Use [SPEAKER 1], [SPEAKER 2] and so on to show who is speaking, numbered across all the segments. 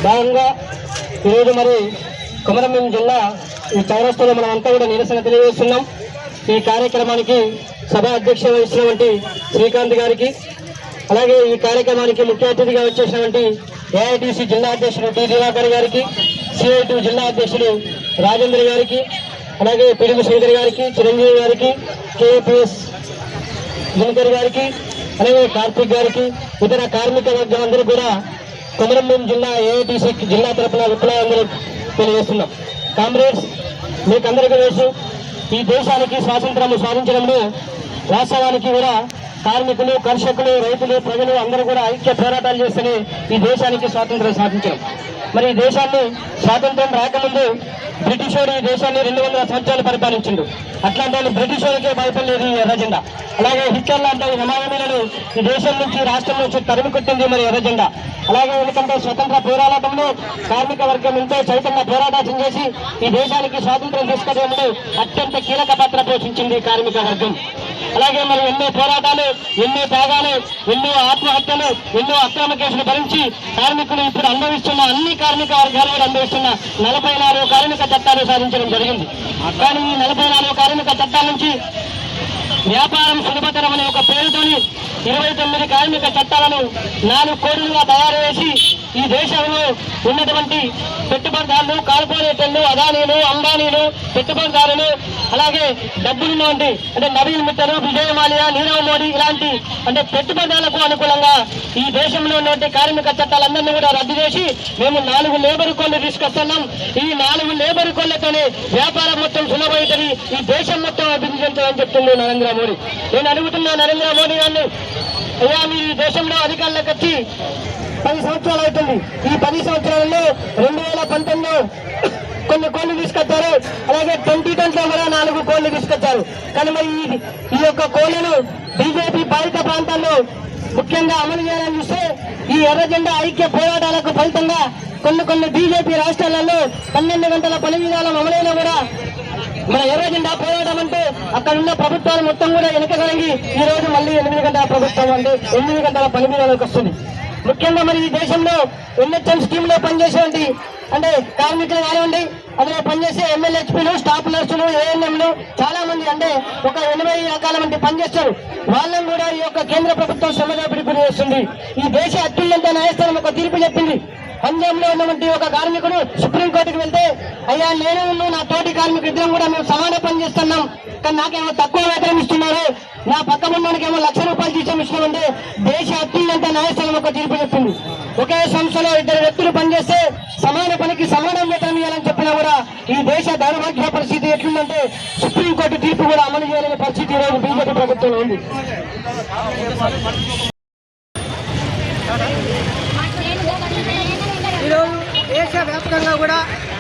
[SPEAKER 1] భాగంగా ఈరోజు మరి కొమరంభీం జిల్లా ఈ చౌరస్తాలో మనం అంతా కూడా నిరసన తెలియజేస్తున్నాం. ఈ కార్యక్రమానికి సభ అధ్యక్ష వహిస్తున్నటువంటి శ్రీకాంత్ గారికి, అలాగే ఈ కార్యక్రమానికి ముఖ్య అతిథిగా వచ్చేసినటువంటి ఏఐటీసీ జిల్లా అధ్యక్షుడు టి దివాకర్ గారికి, సిఐటి జిల్లా అధ్యక్షుడు రాజేంద్ర గారికి, అలాగే పిడుగు శంకర్ గారికి, చిరంజీవి గారికి, కేఏపీఎస్ దినకర్ గారికి, అలాగే కార్తీక్ గారికి, ఇతర కార్మిక వర్గం అందరూ కూడా కొమరంభీం జిల్లా ఏఐటీసీ జిల్లా తరఫున విప్లవాందరూ తెలియజేస్తున్నాం. కామ్రేడ్స్, మీకందరికీ తెలుసు, ఈ దేశానికి స్వాతంత్రం సాధించడంలో వాస్తవానికి కూడా కార్మికులు, కర్షకులు, రైతులు, ప్రజలు అందరూ కూడా ఐక్య పోరాటాలు చేస్తేనే ఈ దేశానికి స్వాతంత్రం సాధించడం. మరి ఈ దేశాన్ని స్వాతంత్రం రాకముందు బ్రిటిష్ వాడు ఈ దేశాన్ని 200 సంవత్సరాలు పరిపాలించిండు. అట్లాంటి బ్రిటిష్ వాడికే భయపడలేదు ఈ ఎర్రజెండా. అలాగే హిట్లర్ లాంటి నమామీలను ఈ దేశం నుంచి, రాష్ట్రం నుంచి తరిమి కొట్టింది మరి ఎర్రజెండా. అలాగే ఎందుకంటే స్వతంత్ర పోరాటంలో కార్మిక వర్గం ఎంతో చైతన్య పోరాటం చేసి ఈ దేశానికి స్వాతంత్రం తీసుకురావడంలో అత్యంత కీలక పాత్ర పోషించింది కార్మిక వర్గం. అలాగే మరి ఎన్నో పోరాటాలు, ఎన్నో త్యాగాలు, ఎన్నో ఆత్మహత్యలు, ఎన్నో అక్రమ కేసులు భరించి కార్మికులు ఇప్పుడు అనుభవిస్తున్న, అన్ని కార్మిక వర్గాలు అనుభవిస్తున్న 44 కార్మిక చట్టాలు సాధించడం జరిగింది. కానీ ఈ 44 కార్మిక చట్టాల నుంచి వ్యాపారం సులభతరం అనే ఒక పేరుతోని 29 కార్మిక చట్టాలను 4 కోడులుగా తయారు చేసి ఈ దేశంలో ఉన్నటువంటి పెట్టుబడిదారులు, కార్పొరేటర్లు, అదానీలు, అంబానీలు, పెట్టుబడిదారులు, అలాగే డబ్బులున్నటువంటి అంటే నవీన్ మిట్టలు, విజయ్ మాల్యా, నీరవ్ మోడీ ఇలాంటి అంటే పెట్టుబడులకు అనుకూలంగా ఈ దేశంలో ఉన్నటువంటి కార్మిక చట్టాలందరినీ కూడా రద్దు చేసి మేము 4 లేబర్ కోడ్లు తీసుకొస్తున్నాం. ఈ 4 లేబర్ కోడ్లతోనే వ్యాపారం మొత్తం సులభమవుతుంది, ఈ దేశం మొత్తం అభివృద్ధి చెందుతుందని చెప్తుంది నరేంద్ర మోడీ. నేను అడుగుతున్నా నరేంద్ర మోడీ గారిని, అయ్యా మీరు ఈ దేశంలో అధికారులకు వచ్చి 10 సంవత్సరాలు అవుతుంది. ఈ 10 సంవత్సరాలలో 2019లో కొన్ని కోళ్లు తీసుకొచ్చారు, అలాగే 2020లో కూడా 4 కోళ్లు తీసుకొచ్చారు. కానీ మరి ఈ యొక్క కోళ్లను బీజేపీ బాధిత ప్రాంతాల్లో ముఖ్యంగా అమలు చేయాలని చూస్తే ఈ ఎర్రజెండా ఐక్య పోరాటాలకు ఫలితంగా కొన్ని బీజేపీ రాష్ట్రాలలో 12 గంటల పని విధానం అమలైనా కూడా మన ఎర్రజెండా పోరాటం అంటే అక్కడ ఉన్న ప్రభుత్వాలు మొత్తం కూడా వెనకగలిగి ఈ రోజు మళ్ళీ 8 గంటల ప్రభుత్వం అంటే 8 గంటల పని విధానానికి వస్తుంది. ముఖ్యంగా మరి ఈ దేశంలో ఎన్హెచ్ఎం స్కీమ్ లో పనిచేసేటువంటి అంటే కార్మికులు కానివ్వండి, అందులో పనిచేసే ఎమ్మెల్యేహెచ్పీలు, స్టాఫ్ నర్సులు, ఏఎన్ఎంలు చాలా మంది అంటే ఒక 80 రకాల మంది పనిచేస్తారు. వాళ్ళని కూడా ఈ యొక్క కేంద్ర ప్రభుత్వం శ్రమదోపిడీ గురి చేస్తుంది. ఈ దేశ అత్యున్నత న్యాయస్థానం ఒక తీర్పు చెప్పింది. పంజాబ్లో ఉన్నటువంటి ఒక కార్మికుడు సుప్రీంకోర్టుకు వెళ్తే, అయ్యా నేను నా తోటి కార్మికులు ఇద్దరం కూడా మేము సమాన పని చేస్తున్నాం, కానీ నాకేమో తక్కువ వేతనం ఇస్తున్నారు, నా పక్క ఉన్నోనికేమో ₹1,00,000 జీతం ఇస్తున్నామంటే దేశ అత్యున్నత న్యాయస్థానం ఒక తీర్పు చెప్పింది. ఒకే సంస్థలో 2 వ్యక్తులు పనిచేస్తే సమాన పనికి సమానం వేతనం ఇవ్వాలని చెప్పినా కూడా ఈ దేశ దౌర్భాగ్య పరిస్థితి ఎట్లుందంటే సుప్రీంకోర్టు తీర్పు కూడా అమలు చేయాలనే పరిస్థితి ఈరోజు బీజేపీ ప్రభుత్వంలో ఉంది.
[SPEAKER 2] ఈరోజు దేశవ్యాప్తంగా కూడా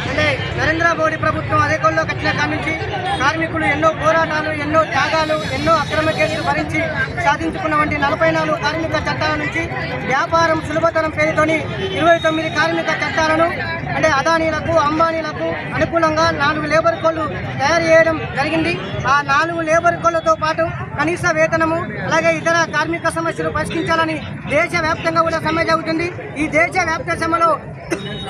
[SPEAKER 2] అంటే నరేంద్ర మోడీ ప్రభుత్వం అధికారంలోకి వచ్చిన కాడి నుంచి కార్మికులు ఎన్నో పోరాటాలు, ఎన్నో త్యాగాలు, ఎన్నో అక్రమ కేసులు భరించి సాధించుకున్న వంటి 44 కార్మిక చట్టాల నుంచి వ్యాపారం సులభతరం పేరుతోని 29 కార్మిక చట్టాలను అంటే అదానీలకు, అంబానీలకు అనుకూలంగా 4 లేబర్ కోడ్లు తయారు చేయడం జరిగింది. ఆ 4 లేబర్ కోడ్లతో పాటు కనీస వేతనము, అలాగే ఇతర కార్మిక సమస్యలు పరిష్కరించాలని దేశవ్యాప్తంగా కూడా సమ్మె జరుగుతుంది. ఈ దేశవ్యాప్త సమ్మెలో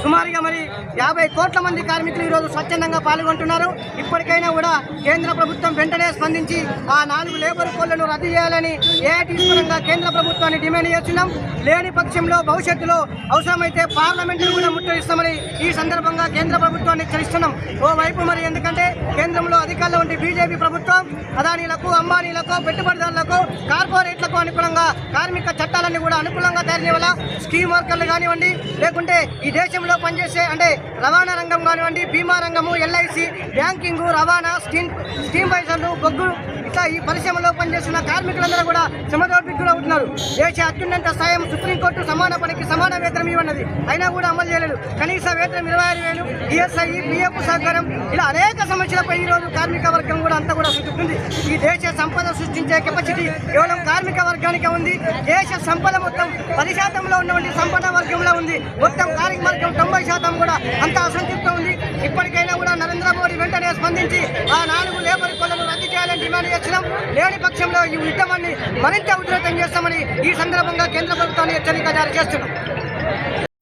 [SPEAKER 2] సుమారుగా మరి 50 కోట్ల మంది కార్మికులు ఈరోజు స్వచ్ఛందంగా పాల్గొంటున్నారు. ఇప్పటికైనా కూడా కేంద్ర ప్రభుత్వం వెంటనే స్పందించి ఆ 4 లేబర్ కోడ్లను రద్దు చేయాలని ఏఐటీసీ పరంగా కేంద్ర ప్రభుత్వాన్ని డిమాండ్ చేస్తున్నాం. లేని పక్షంలో భవిష్యత్తులో అవసరమైతే పార్లమెంటును కూడా ముట్టడిస్తామని ఈ సందర్భంగా కేంద్ర ప్రభుత్వాన్ని హెచ్చరిస్తున్నాం. ఓవైపు మరి ఎందుకంటే కేంద్రంలో అధికారంలో ఉండే బీజేపీ ప్రభుత్వం అదానీలకు, అంబానీలకు, పెట్టుబడిదారులకు, కార్పొరేట్లకు అనుకూలంగా కార్మిక చట్టాలన్నీ కూడా అనుకూలంగా తయారు చేయాల. స్కీమ్ వర్కర్లు కానివ్వండి, లేకుంటే ఈ దేశంలో పనిచేసే అంటే రవాణా రంగం కానివ్వండి, బీమా రంగము, ఎల్ఐసి, బ్యాంకింగ్, రవాణా, స్టీమ్ వైజర్లు, బొగ్గు ఇట్లా ఈ పరిశ్రమలో పనిచేస్తున్న కార్మికులందరూ కూడా శ్రమదోపిడికి గురవుతున్నారు. దేశ అత్యున్నత స్థాయి సుప్రీంకోర్టు సమాన పనికి సమాన వేతనం ఇవ్వన్నది, అయినా కూడా అమలు చేయలేదు. కనీస వేతనం 26,000, ఈఎస్ఐ, పిఎఫ్ సహకారం ఇలా అనేక సమస్యలపై ఈరోజు కార్మిక వర్గం కూడా అంతా కూడా సుట్టుకుంది. ఈ దేశ సంపద సృష్టించే కెపాసిటీ కేవలం కార్మిక వర్గానికే ఉంది. దేశ సంపద మొత్తం 10% ఉన్నటువంటి సంపద వర్గంలో ఉంది. మొత్తం కార్మిక వర్గం 90% కూడా అంత అసంతృప్తి ఉంది. ఇప్పటికైనా కూడా నరేంద్ర మోడీ వెంటనే స్పందించి ఆ 4 లేబర్ కోడ్లను రద్దు చేయాలని డిమాండ్ చేస్తున్నాం. లేని పక్షంలో ఈ ఉద్యమాన్ని మరింత ఉధృతం చేస్తామని ఈ సందర్భంగా కేంద్ర ప్రభుత్వాన్ని హెచ్చరిక జారీ చేస్తున్నాం.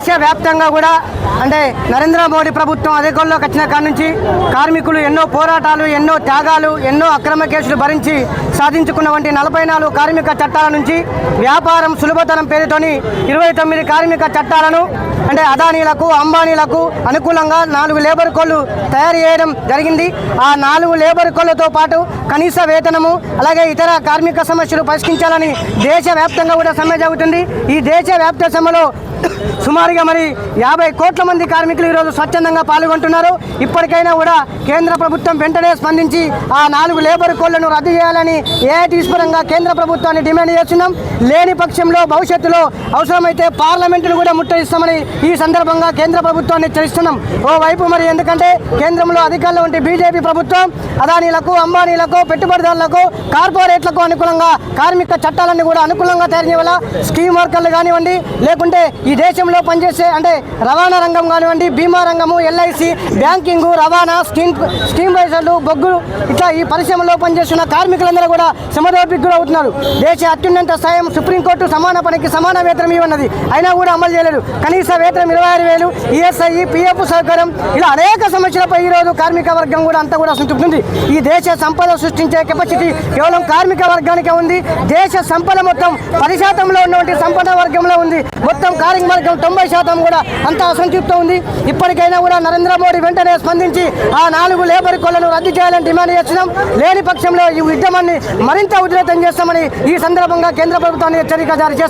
[SPEAKER 2] దేశవ్యాప్తంగా కూడా అంటే నరేంద్ర మోడీ ప్రభుత్వం అధికారంలోకి వచ్చిన కాడ నుంచి కార్మికులు ఎన్నో పోరాటాలు, ఎన్నో త్యాగాలు, ఎన్నో అక్రమ కేసులు భరించి సాధించుకున్నటువంటి 44 కార్మిక చట్టాల నుంచి వ్యాపారం సులభతరం పేరుతోని 29 కార్మిక చట్టాలను అంటే అదానీలకు, అంబానీలకు అనుకూలంగా 4 లేబర్ కోడ్లు తయారు చేయడం జరిగింది. ఆ 4 లేబర్ కోడ్లతో పాటు కనీస వేతనము అలాగే ఇతర కార్మిక సమస్యలు పరిష్కరించాలని దేశవ్యాప్తంగా కూడా సమ్మె జరుగుతుంది. ఈ దేశవ్యాప్త సమ్మెలో సుమారుగా మరి 50 కోట్ల మంది కార్మికులు ఈరోజు స్వచ్ఛందంగా పాల్గొంటున్నారు. ఇప్పటికైనా కూడా కేంద్ర ప్రభుత్వం వెంటనే స్పందించి ఆ 4 లేబర్ కోడ్లను రద్దు చేయాలని ఏఐటీసీ పరంగా కేంద్ర ప్రభుత్వాన్ని డిమాండ్ చేస్తున్నాం. లేని పక్షంలో భవిష్యత్తులో అవసరమైతే పార్లమెంటును కూడా ముట్టడిస్తామని ఈ సందర్భంగా కేంద్ర ప్రభుత్వాన్ని హెచ్చరిస్తున్నాం. ఓవైపు మరి ఎందుకంటే కేంద్రంలో అధికారంలో ఉంటే బీజేపీ ప్రభుత్వం అదానీలకు, అంబానీలకు, పెట్టుబడిదారులకు, కార్పొరేట్లకు అనుకూలంగా కార్మిక చట్టాలన్నీ కూడా అనుకూలంగా తయారు చేయాల. స్కీమ్ వర్కర్లు కానివ్వండి, లేకుంటే ఈ దేశంలో పనిచేసే అంటే రవాణా రంగం కానివ్వండి, బీమా రంగము, ఎల్ఐసి, బ్యాంకింగ్, రవాణా, స్టీమ్ రైజర్లు, బొగ్గులు ఇట్లా ఈ పరిశ్రమలో పనిచేస్తున్న కార్మికులందరూ కూడా శ్రమదోపికి కూడా అవుతున్నారు. దేశ అత్యున్నత స్థాయి సుప్రీంకోర్టు సమాన పనికి సమాన వేతనం ఇవ్వన్నది, అయినా కూడా అమలు చేయలేదు. కనీస వేతనం 26,000, ఈఎస్ఐ, పిఎఫ్ సౌకర్యం ఇలా అనేక సమస్యలపై ఈరోజు కార్మిక వర్గం కూడా అంతా కూడా సంతృప్తుంది. ఈ దేశ సంపద సృష్టించే కెపాసిటీ కేవలం కార్మిక వర్గానికే ఉంది. దేశ సంపద మొత్తం 10% ఉన్నటువంటి సంపద వర్గంలో ఉంది. మొత్తం కార్మిక వర్గం 90% కూడా అంతా అసంతృప్తి ఉంది. ఇప్పటికైనా కూడా నరేంద్ర మోడీ వెంటనే స్పందించి ఆ 4 లేబర్ కోడ్లను రద్దు చేయాలని డిమాండ్ చేస్తున్నాం. లేని పక్షంలో ఈ ఉద్యమాన్ని మరింత ఉధృతం చేస్తామని ఈ సందర్భంగా కేంద్ర ప్రభుత్వాన్ని హెచ్చరిక జారీ చేస్తున్నాం.